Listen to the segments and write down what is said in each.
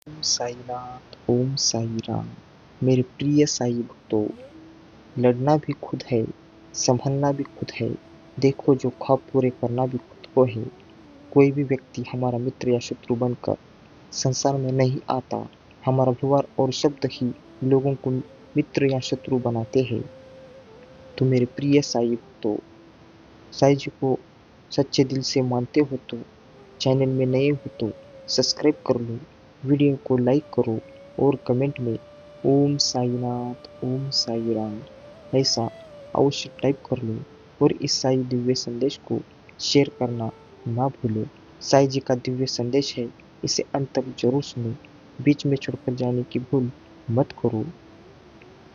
ओम साई नाथ ओम साई राम। मेरे प्रिय साई भक्तों, लड़ना भी खुद है, संभलना भी खुद है। देखो जो ख्वाब पूरे करना भी खुद को है। कोई भी व्यक्ति हमारा मित्र या शत्रु बनकर संसार में नहीं आता। हमारा व्यवहार और शब्द ही लोगों को मित्र या शत्रु बनाते हैं। तो मेरे प्रिय साई भक्तों, साई जी को सच्चे दिल से मानते हो तो चैनल में नए हो तो सब्सक्राइब कर लो, वीडियो को लाइक करो और कमेंट में ओम साईनाथ ओम साई राम ऐसा अवश्य टाइप कर लो और इस साई दिव्य संदेश को शेयर करना ना भूलो। साई जी का दिव्य संदेश है, इसे अंत तक जरूर सुनो, बीच में छोड़कर जाने की भूल मत करो।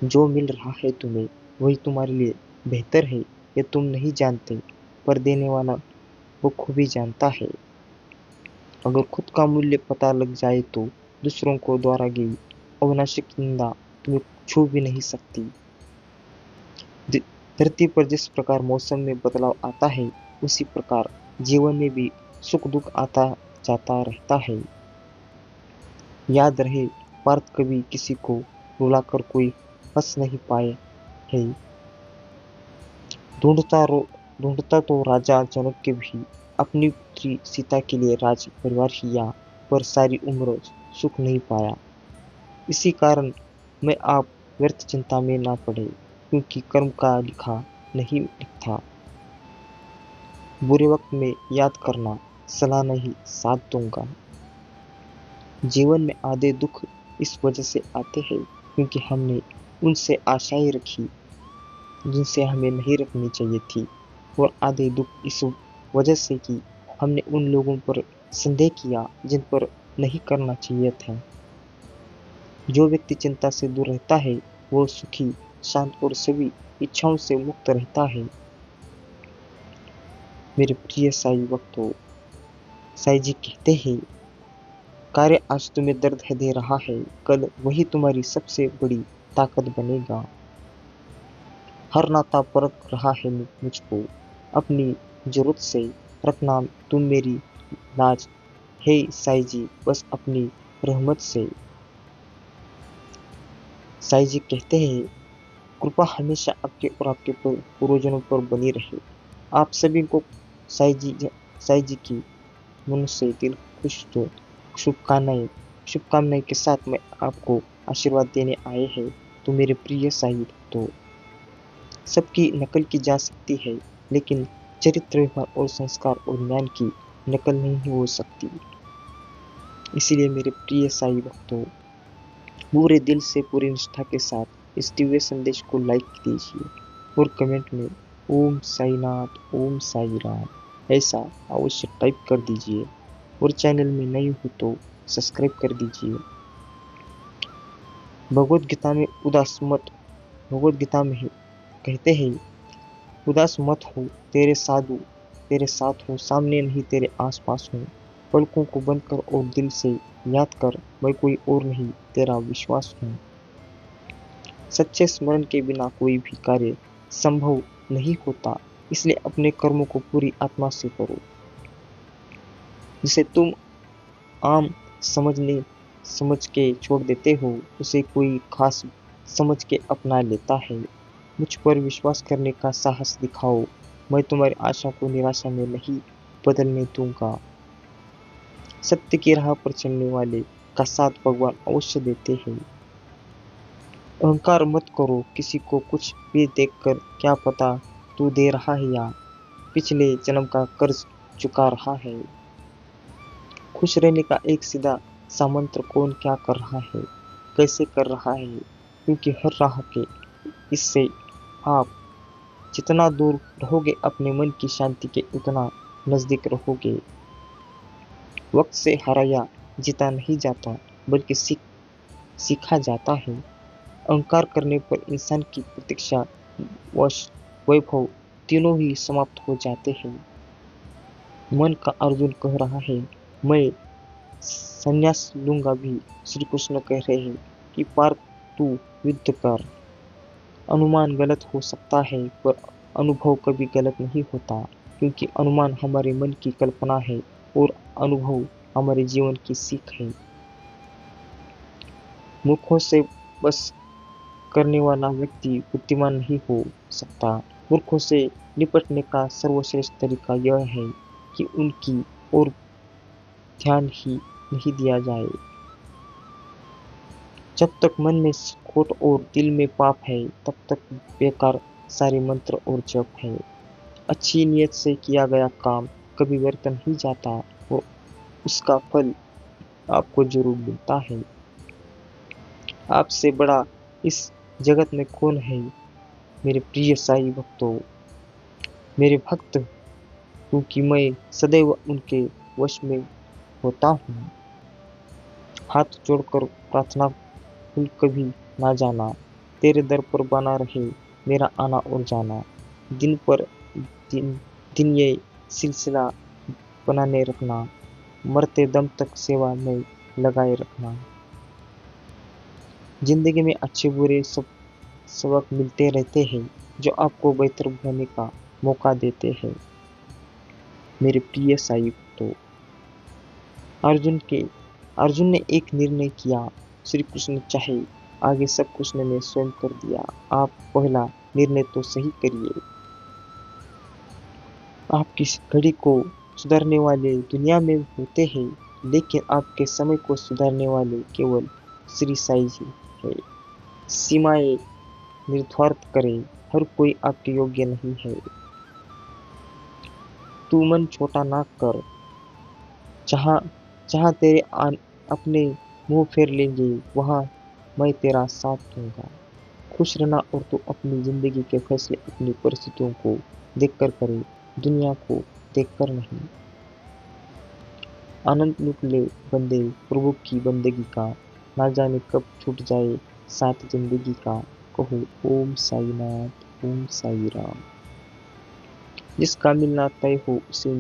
जो मिल रहा है तुम्हें वही तुम्हारे लिए बेहतर है, ये तुम नहीं जानते, पर देने वाला वो खूबी जानता है। अगर खुद का मूल्य पता लग जाए तो दूसरों को द्वारा गई अविनाशी निंदा तुम्हें छू भी नहीं सकती। धरती पर जिस प्रकार मौसम में बदलाव आता है, उसी प्रकार जीवन में भी सुख दुख आता जाता रहता है। याद रहे, पार्थ कभी किसी को रुलाकर कोई हंस नहीं पाए है। ढूंढता तो राजा जनक के भी अपनी पुत्री सीता के लिए राज परिवार ही या पर सारी उम्र सुख नहीं पाया। इसी कारण मैं आप व्यर्थ चिंता में ना पड़े, क्योंकि कर्म का लिखा नहीं लिखता। बुरे वक्त में याद करना, सलाह नहीं साथ दूंगा। जीवन में आधे दुख इस वजह से आते हैं क्योंकि हमने उनसे आशाएं रखी जिनसे हमें नहीं रखनी चाहिए थी, और आधे दुख इस वजह से कि हमने उन लोगों पर संदेह किया जिन पर नहीं करना चाहिए था। जो व्यक्ति चिंता से दूर रहता है वो सुखी, शांत और सभी इच्छाओं से मुक्त रहता है। मेरे प्रिय साई भक्तों, साई जी कहते हैं, कार्य आज तुम्हें दर्द है दे रहा है, कल वही तुम्हारी सबसे बड़ी ताकत बनेगा। हर नाता परख रहा है मुझको, अपनी जरूरत से रखना तुम मेरी लाज है साई जी, बस अपनी रहमत से। साई जी कहते हैं, कृपा हमेशा आपके और आपके पूर्वजनों पर बनी रहे। आप सभी को साई जी की मन से दिल खुश तो शुभकामनाएं के साथ मैं आपको आशीर्वाद देने आए हैं। तो मेरे प्रिय साई भक्तों, सबकी नकल की जा सकती है, लेकिन चरित्र, व्यवहार और संस्कार और ज्ञान की नकल नहीं हो सकती। इसीलिए मेरे प्रिय साई भक्तों, पूरे दिल से पूरी निष्ठा के साथ इस दिव्य संदेश को लाइक कीजिए और कमेंट में ओम साईनाथ ओम साई राम ऐसा अवश्य टाइप कर दीजिए, और चैनल में नए हो तो सब्सक्राइब कर दीजिए। भगवत गीता में कहते हैं, उदास मत हो, तेरे साथ हो, सामने नहीं तेरे आस पास हो। पलकों को बंद कर और दिल से याद कर, मैं कोई और नहीं तेरा विश्वास हूँ। सच्चे स्मरण के बिना कोई भी कार्य संभव नहीं होता, इसलिए अपने कर्मों को पूरी आत्मा से करो। जिसे तुम आम समझ के छोड़ देते हो, उसे कोई खास समझ के अपना लेता है। मुझ पर विश्वास करने का साहस दिखाओ, मैं तुम्हारी आशा को निराशा में नहीं बदलने दूंगा। सत्य की राह पर चलने वाले का साथ भगवान अवश्य देते हैं। अहंकार मत करो किसी को कुछ भी देखकर, क्या पता तू दे रहा है या पिछले जन्म का कर्ज चुका रहा है। खुश रहने का एक सीधा सा मंत्र कौन क्या कर रहा है, कैसे कर रहा है, क्योंकि हर राह के इससे आप जितना दूर रहोगे अपने मन की शांति के उतना नजदीक रहोगे। वक्त से हारा या जीता नहीं जाता, बल्कि सीखा जाता है। अहंकार करने पर इंसान की प्रतीक्षा, वैभव तीनों ही समाप्त हो जाते हैं। मन का अर्जुन कह रहा है, मैं संन्यास लूंगा भी श्री कृष्ण कह रहे हैं कि पार्थ तू युद्ध कर। अनुमान गलत हो सकता है, पर अनुभव कभी गलत नहीं होता, क्योंकि अनुमान हमारे मन की कल्पना है और अनुभव हमारे जीवन की सीख है। मूर्खों से बस करने वाला व्यक्ति बुद्धिमान नहीं हो सकता। मूर्खों से निपटने का सर्वश्रेष्ठ तरीका यह है कि उनकी ओर ध्यान ही नहीं दिया जाए। जब तक मन में खोट और दिल में पाप है, तब तक बेकार सारे मंत्र और जप है। अच्छी नीयत से किया गया काम कभी व्यर्थ नहीं जाता और उसका फल आपको जरूर मिलता है। आपसे बड़ा इस जगत में कौन है मेरे प्रिय साईं भक्तों, मेरे भक्त, क्योंकि मैं सदैव उनके वश में होता हूँ। हाथ जोड़कर प्रार्थना भूल कभी ना जाना, तेरे दर पर बना रहे मेरा आना और जाना। दिन पर दिन दिन ये सिलसिला बनाने रखना, मरते दम तक सेवा में लगाए रखना। जिंदगी में अच्छे बुरे सब सबक मिलते रहते हैं जो आपको बेहतर बनने का मौका देते हैं। मेरे प्रिय साई भक्तों, अर्जुन ने एक निर्णय किया, श्री कृष्ण चाहे आगे सब कुछ ने स्वयं कर दिया। आप पहला निर्णय तो सही करिए। आपकी घड़ी को सुधारने वाले दुनिया में होते हैं, लेकिन आपके समय को सुधारने वाले केवल श्री साई जी है। सीमाएं निर्धारित करें, हर कोई आपके योग्य नहीं है। तू मन छोटा ना कर, जहाँ जहाँ तेरे अपने मुंह फेर लेंगे वहां मैं तेरा साथ दूंगा। खुश रहना और तू अपनी जिंदगी के फैसले अपनी परिस्थितियों को देखकर करे, दुनिया को देखकर नहीं। आनंद लूट ले बंदे प्रभु की बंदगी का, ना जाने कब छूट जाए साथ जिंदगी का। कहो ओम साई नाथ, ओम साई राम। जिसका मिलना तय हो उसे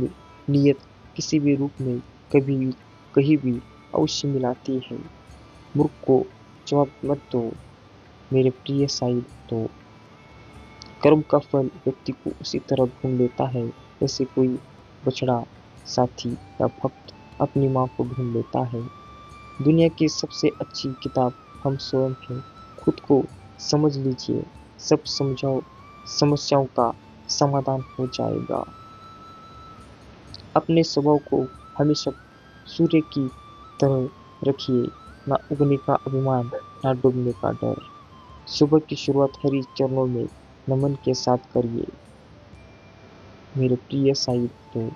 नियत किसी भी रूप में कभी भी कहीं भी अवश्य मिलाती है। मूर्ख को जवाब मत दो मेरे प्रिय साई भक्तों। कर्म का फल व्यक्ति को उसी तरह ढूंढ लेता है जैसे कोई बछड़ा साथी या भक्त अपनी माँ को ढूंढ लेता है। दुनिया की सबसे अच्छी किताब हम स्वयं हैं। खुद को समझ लीजिए, सब समस्याओं का समाधान हो जाएगा। अपने स्वभाव को हमेशा सूर्य की तरह रखिए, ना उगने का अभिमान, ना डूबने का डर। सुबह की शुरुआत हरि चरणों में नमन के साथ करिए। मेरे प्रिय साई भक्तों,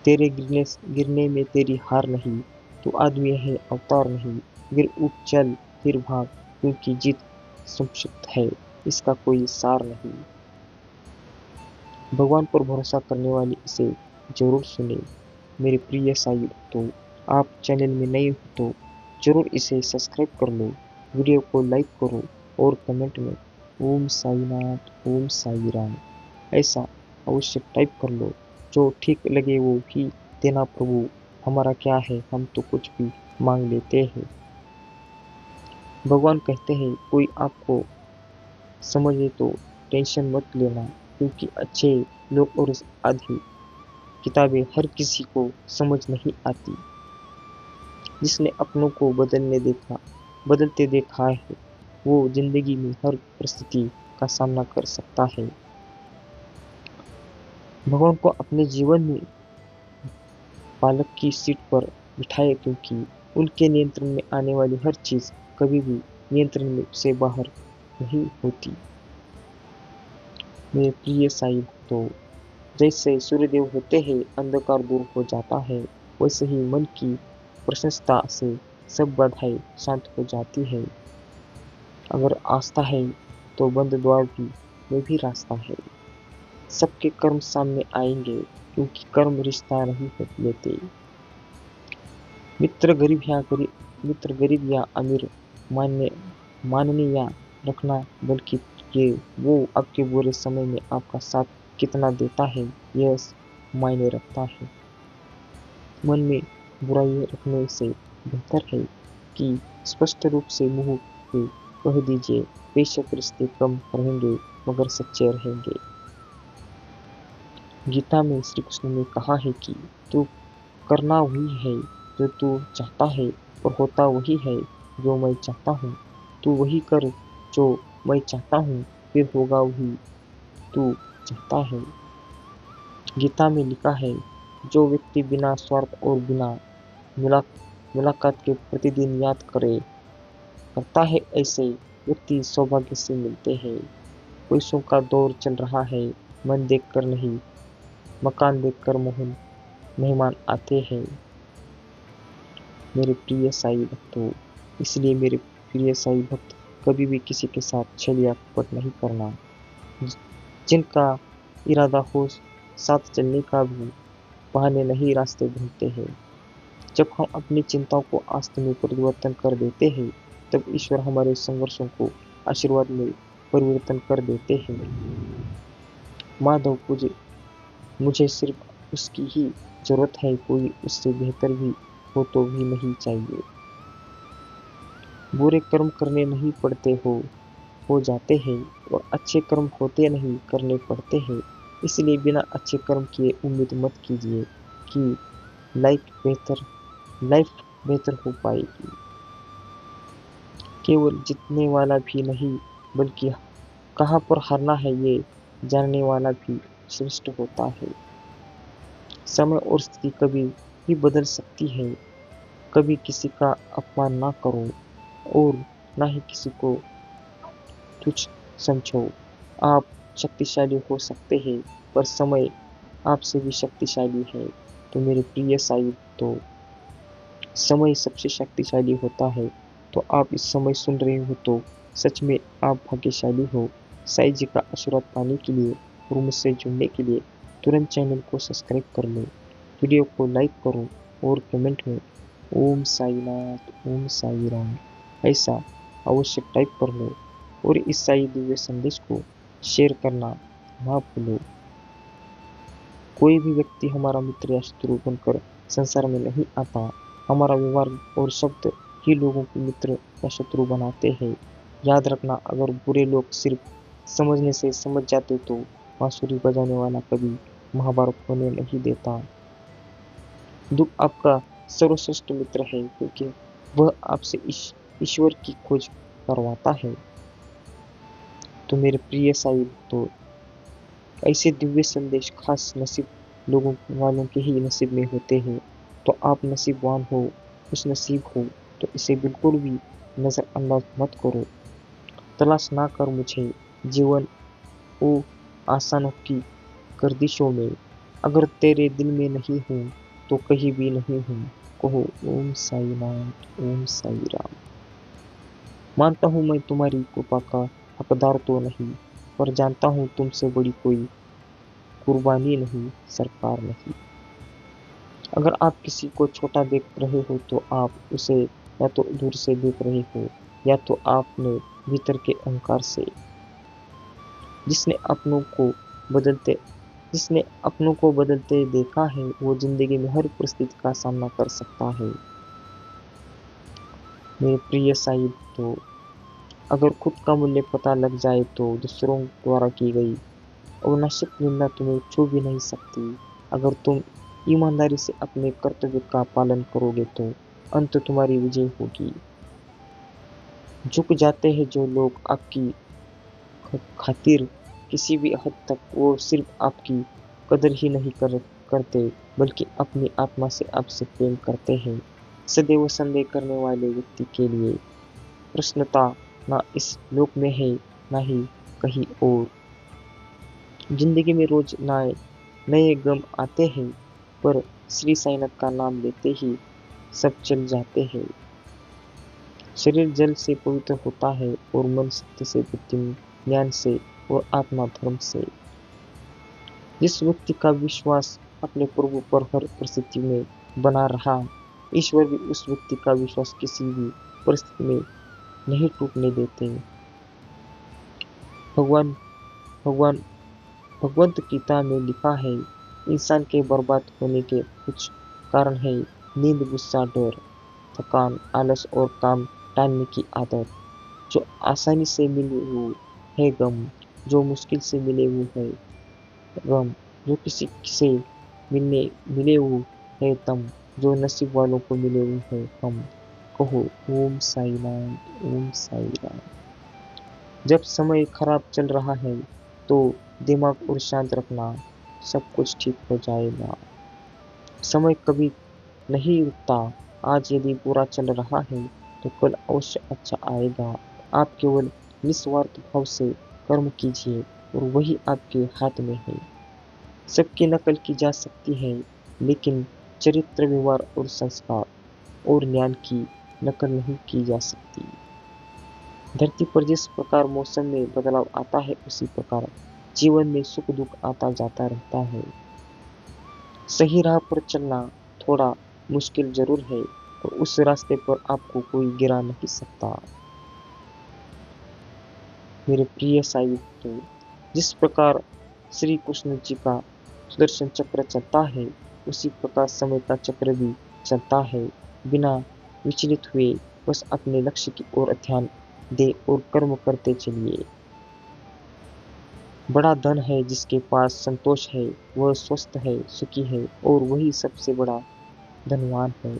तेरे गिरने में तेरी हार नहीं, तू आदमी है अवतार नहीं। गिर उठ चल फिर भाग, क्योंकि जीत संक्षिप्त है, इसका कोई सार नहीं। भगवान पर भरोसा करने वाले इसे जरूर सुने। मेरे प्रिय साई भक्तों, आप चैनल में नए हो तो जरूर इसे सब्सक्राइब कर लो, वीडियो को लाइक करो और कमेंट में ओम साईनाथ, ओम साई राम ऐसा अवश्य टाइप कर लो। जो ठीक लगे वो ही देना प्रभु, हमारा क्या है, हम तो कुछ भी मांग लेते हैं। भगवान कहते हैं कोई आपको समझे तो टेंशन मत लेना, क्योंकि अच्छे लोग और आधी किताबें हर किसी को समझ नहीं आती। जिसने अपनों को बदलते देखा है, वो जिंदगी में हर परिस्थिति का सामना कर सकता है। भगवान को अपने जीवन में पालक की सीट पर बिठाए, क्योंकि उनके नियंत्रण में आने वाली हर चीज कभी भी नियंत्रण में से बाहर नहीं होती। मेरे प्रिय साई भक्तों, जैसे सूर्यदेव होते हैं अंधकार दूर हो जाता है, वैसे ही मन की प्रशंसता से सब बाधाएं शांत हो जाती है। अगर आस्था है तो बंद द्वार भी में भी रास्ता है। सबके कर्म सामने आएंगे, क्योंकि कर्म रिश्ता नहीं लेते। मित्र गरीब या अमीर मानने या रखना, बल्कि ये वो आपके बुरे समय में आपका साथ कितना देता है यह मायने रखता है। मन में बुराई रखने से बेहतर है कि स्पष्ट रूप से मुंह पे कह दीजिए, बेशक रिश्ते कम रहेंगे मगर सच्चे रहेंगे। गीता में श्री कृष्ण ने कहा है कि तू करना वही है जो तू चाहता है, पर होता वही है जो मैं चाहता हूँ। तू वही कर जो मैं चाहता हूँ, फिर होगा वही तू चाहता है। गीता में लिखा है, जो व्यक्ति बिना स्वार्थ और बिना मुला मुलाकात के प्रतिदिन याद करता है, ऐसे व्यक्ति सौभाग्य से मिलते हैं। पैसों का दौर चल रहा है, मन देखकर नहीं, मकान देखकर मेहमान आते हैं। मेरे प्रिय साईं भक्तों, इसलिए मेरे प्रिय साईं भक्त, कभी भी किसी के साथ छल या कपट नहीं करना। जिनका इरादा हो साथ चलने का भी, बहाने नहीं रास्ते ढूंढते हैं। जब हम अपनी चिंताओं को आस्था में परिवर्तन कर देते हैं, तब ईश्वर हमारे संघर्षों को आशीर्वाद में परिवर्तन कर देते हैं। माधव पूजे, मुझे सिर्फ उसकी ही जरूरत है, कोई उससे बेहतर भी हो तो भी नहीं चाहिए। बुरे कर्म करने नहीं पड़ते हो जाते हैं, और अच्छे कर्म होते नहीं करने पड़ते हैं। इसलिए बिना अच्छे कर्म किए उम्मीद मत कीजिए कि लाइफ बेहतर हो पाएगी। केवल जीतने वाला भी नहीं, बल्कि कहाँ पर हारना है ये जानने वाला भी श्रेष्ठ होता है। समय और स्थिति कभी भी बदल सकती है। कभी किसी का अपमान ना करो और ना ही किसी को तुच्छ समझो। आप शक्तिशाली हो सकते हैं, पर समय आपसे भी शक्तिशाली है। तो मेरे प्रिय साईं, तो समय सबसे शक्तिशाली होता है। तो आप इस समय सुन रहे हो तो सच में आप भाग्यशाली हो। साईं जी का आशीर्वाद पाने के लिए और मुझसे जुड़ने के लिए तुरंत चैनल को सब्सक्राइब कर लो, वीडियो को लाइक करो और कमेंट में ओम साईनाथ, ओम साई राम ऐसा अवश्य टाइप कर लो, और इस साई दिव्य संदेश को शेयर करना ना भूलो। कोई भी व्यक्ति हमारा मित्र या शत्रु बनकर संसार में नहीं आता। हमारा व्यवहार और शब्द ही लोगों को मित्र या शत्रु बनाते हैं। याद रखना, अगर बुरे लोग सिर्फ समझने से समझ जाते तो बांसुरी बजाने वाला कभी महाभारत होने नहीं देता। दुख आपका सर्वश्रेष्ठ मित्र है, क्योंकि वह आपसे ईश्वर की खोज करवाता है। तो मेरे प्रिय साईं, तो ऐसे दिव्य संदेश खास नसीब लोगों वालों के ही नसीब में होते हैं। तो आप नसीबवान हो, खुश नसीब हो, तो इसे बिल्कुल भी नज़रअंदाज मत करो। तलाश ना कर मुझे जीवन ओ आसानों की गर्दिशों में। अगर तेरे दिल में नहीं हूँ तो कहीं भी नहीं हूँ। कहो ओम साई नाथ, ओम साई राम। मानता हूँ मैं तुम्हारी कृपा का हकदार तो नहीं, पर जानता हूँ तुमसे बड़ी कोई कुर्बानी नहीं, सरकार नहीं। अगर आप किसी को छोटा देख रहे हो तो आप उसे या तो दूर से देख रहे हो, या तो आपने भीतर के अहंकार से। जिसने अपनों को बदलते जिसने अपनों को बदलते देखा है, वो जिंदगी में हर परिस्थिति का सामना कर सकता है। मेरे प्रिय साईं, तो अगर खुद का मूल्य पता लग जाए तो दूसरों द्वारा की गई अविनाशक निंदा तुम्हें छू भी नहीं सकती। अगर तुम ईमानदारी से अपने कर्तव्य का पालन करोगे तो अंत तुम्हारी विजय होगी। झुक जाते हैं जो लोग आपकी खातिर, किसी भी हद तक वो सिर्फ आपकी कदर ही नहीं करते, बल्कि अपनी आत्मा से आपसे प्रेम करते हैं। सदैव संदेह करने वाले व्यक्ति के लिए प्रश्नता ना इस लोक में है, ना ही कहीं और। जिंदगी में रोज नए नए गम आते हैं, पर श्री साईनाथ का नाम लेते ही सब चल जाते हैं। शरीर जल से पवित्र होता है, और मन सत्य से, बुद्धि ज्ञान से, और आत्मा धर्म से। जिस व्यक्ति का विश्वास अपने प्रभु पर हर परिस्थिति में बना रहा, ईश्वर भी उस व्यक्ति का विश्वास किसी भी परिस्थिति में नहीं टूटने देते। भगवान भगवान भगवत गीता में लिखा है, इंसान के बर्बाद होने के कुछ कारण है नींद, गुस्सा, डर, थकान, आलस और काम टालने की आदत। जो आसानी से मिले वो है गम, जो मुश्किल से मिले वो है गम, जो किसी से मिले वो है दम, जो नसीब वालों को मिले वो है हम। कहो ओम साईनाथ, ओम साई राम। जब समय खराब चल रहा है तो दिमाग और शांत रखना, सब कुछ ठीक हो जाएगा। समय कभी नहीं रुकता। आज यदि बुरा चल रहा है तो कल अवश्य अच्छा आएगा। आप केवल निस्वार्थ भाव से कर्म कीजिए और वही आपके हाथ में है। सबकी नकल की जा सकती है, लेकिन चरित्र, व्यवहार और संस्कार और ज्ञान की नकल नहीं की जा सकती। धरती पर जिस प्रकार मौसम में बदलाव आता है, उसी प्रकार जीवन में सुख दुख आता जाता रहता है। सही राह पर चलना थोड़ा मुश्किल जरूर है, और उस रास्ते पर आपको कोई गिरा नहीं सकता। मेरे प्रिय साई भक्तों, जिस प्रकार श्री कृष्ण जी का सुदर्शन चक्र चलता है, उसी प्रकार समय का चक्र भी चलता है। बिना विचलित हुए बस अपने लक्ष्य की ओर ध्यान दे और कर्म करते चलिए। बड़ा धन है जिसके पास संतोष है, वह स्वस्थ है, सुखी है, और वही सबसे बड़ा धनवान है।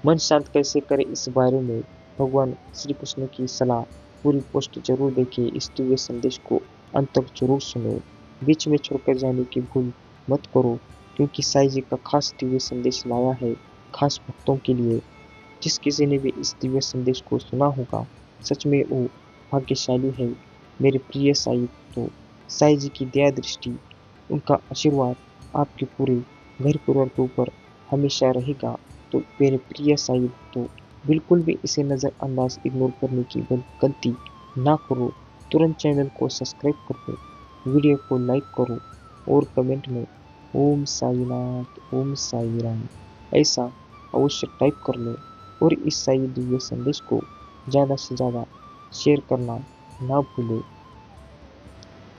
मन शांत कैसे करें, इस बारे में भगवान श्री कृष्ण की सलाह पूरी पोस्ट जरूर देखिए। इस दिव्य संदेश को अंत तक जरूर सुनो। बीच में छोड़कर जाने की भूल मत करो, क्योंकि साईं जी का खास दिव्य संदेश लाया है, खास भक्तों के लिए। जिस किसी ने भी इस दिव्य संदेश को सुना होगा, सच में वो भाग्यशाली है। मेरे प्रिय साईं भक्तों, साईं जी की दया दृष्टि, उनका आशीर्वाद आपके पूरे घर परिवार के ऊपर हमेशा रहेगा। तो मेरे प्रिय साईं भक्तों, बिल्कुल भी इसे नज़रअंदाज, इग्नोर करने की गलती ना करो। तुरंत चैनल को सब्सक्राइब करो, वीडियो को लाइक करो और कमेंट में ओम साईनाथ, ओम साई राम ऐसा अवश्य टाइप कर लो। और इस साई दिव्य संदेश को ज़्यादा से ज़्यादा शेयर करना ना भूलो।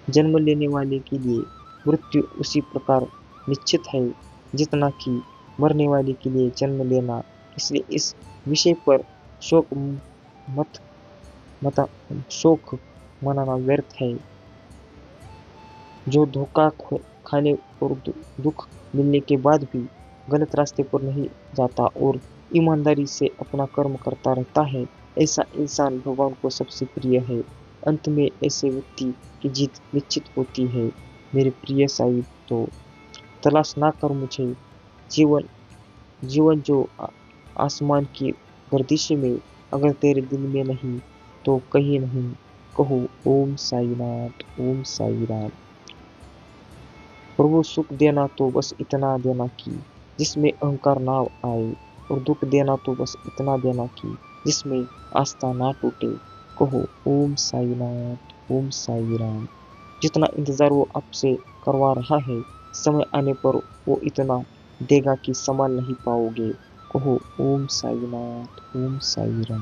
जन्म लेने वाले के लिए मृत्यु उसी प्रकार निश्चित है जितना कि मरने वाले के लिए जन्म लेना। इसलिए इस विषय पर शोक मत मता शोक मनाना व्यर्थ है। जो धोखा खाने और दुख मिलने के बाद भी गलत रास्ते पर नहीं जाता और ईमानदारी से अपना कर्म करता रहता है, ऐसा इंसान भगवान को सबसे प्रिय है। अंत में ऐसे व्यक्ति की जीत निश्चित होती है। मेरे प्रिय साई, तो तलाश ना कर मुझे। जीवन जीवन जो आसमान की गर्दिश में, अगर तेरे दिल में नहीं तो कहीं नहीं। कहो ओम साईनाथ, ओम साई राम। प्रभु सुख देना तो बस इतना देना कि जिसमें अहंकार ना आए, और दुख देना तो बस इतना देना कि जिसमें आस्था ना टूटे। कहो ओम साईनाथ, ओम साई राम। जितना इंतजार वो आपसे करवा रहा है, समय आने पर वो इतना देगा कि संभाल नहीं पाओगे। कहो ओम साईनाथ, ओम साई राम।